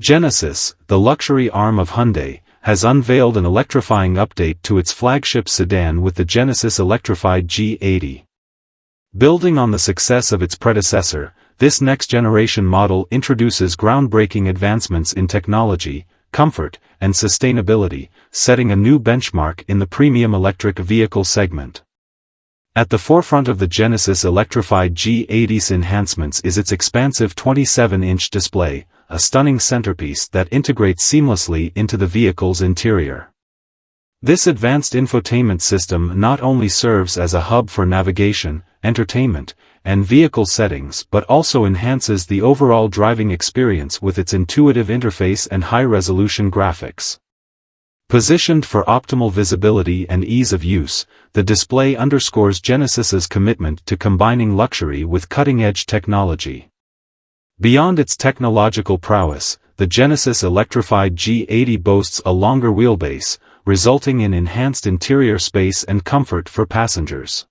Genesis, the luxury arm of Hyundai, has unveiled an electrifying update to its flagship sedan with the Genesis Electrified G80. Building on the success of its predecessor, this next-generation model introduces groundbreaking advancements in technology, comfort, and sustainability, setting a new benchmark in the premium electric vehicle segment. At the forefront of the Genesis Electrified G80's enhancements is its expansive 27-inch display, a stunning centerpiece that integrates seamlessly into the vehicle's interior. This advanced infotainment system not only serves as a hub for navigation, entertainment, and vehicle settings but also enhances the overall driving experience with its intuitive interface and high-resolution graphics. Positioned for optimal visibility and ease of use, the display underscores Genesis's commitment to combining luxury with cutting-edge technology. Beyond its technological prowess, the Genesis Electrified G80 boasts a longer wheelbase, resulting in enhanced interior space and comfort for passengers.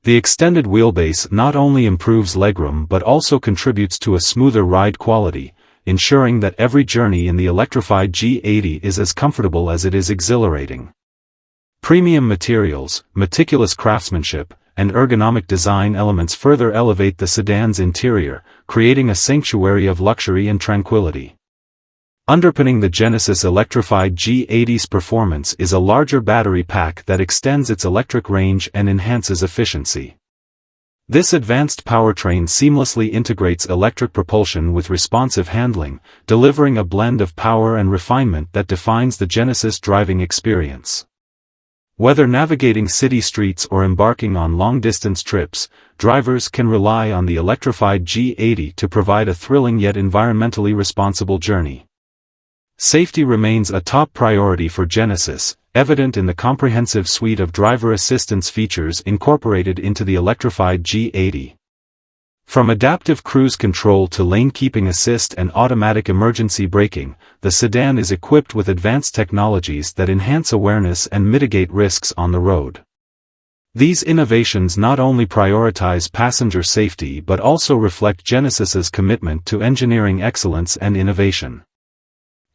The extended wheelbase not only improves legroom but also contributes to a smoother ride quality, ensuring that every journey in the electrified G80 is as comfortable as it is exhilarating. Premium materials, meticulous craftsmanship, and ergonomic design elements further elevate the sedan's interior, creating a sanctuary of luxury and tranquility. Underpinning the Genesis Electrified G80's performance is a larger battery pack that extends its electric range and enhances efficiency. This advanced powertrain seamlessly integrates electric propulsion with responsive handling, delivering a blend of power and refinement that defines the Genesis driving experience. Whether navigating city streets or embarking on long-distance trips, drivers can rely on the electrified G80 to provide a thrilling yet environmentally responsible journey. Safety remains a top priority for Genesis, evident in the comprehensive suite of driver assistance features incorporated into the electrified G80. From adaptive cruise control to lane-keeping assist and automatic emergency braking, the sedan is equipped with advanced technologies that enhance awareness and mitigate risks on the road. These innovations not only prioritize passenger safety but also reflect Genesis's commitment to engineering excellence and innovation.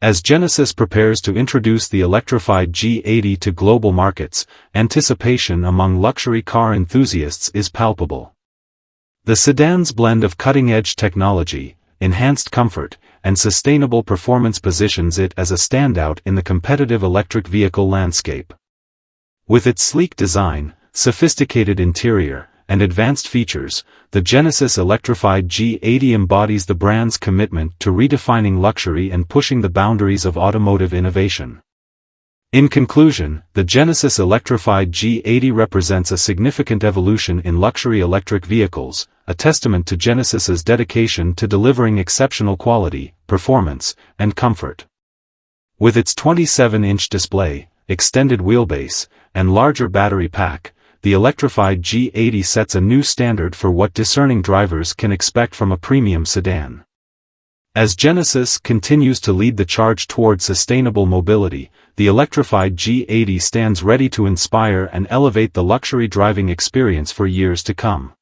As Genesis prepares to introduce the electrified G80 to global markets, anticipation among luxury car enthusiasts is palpable. The sedan's blend of cutting-edge technology, enhanced comfort, and sustainable performance positions it as a standout in the competitive electric vehicle landscape. With its sleek design, sophisticated interior, and advanced features, the Genesis Electrified G80 embodies the brand's commitment to redefining luxury and pushing the boundaries of automotive innovation. In conclusion, the Genesis Electrified G80 represents a significant evolution in luxury electric vehicles, a testament to Genesis's dedication to delivering exceptional quality, performance, and comfort. With its 27-inch display, extended wheelbase, and larger battery pack, the electrified G80 sets a new standard for what discerning drivers can expect from a premium sedan. As Genesis continues to lead the charge toward sustainable mobility, the electrified G80 stands ready to inspire and elevate the luxury driving experience for years to come.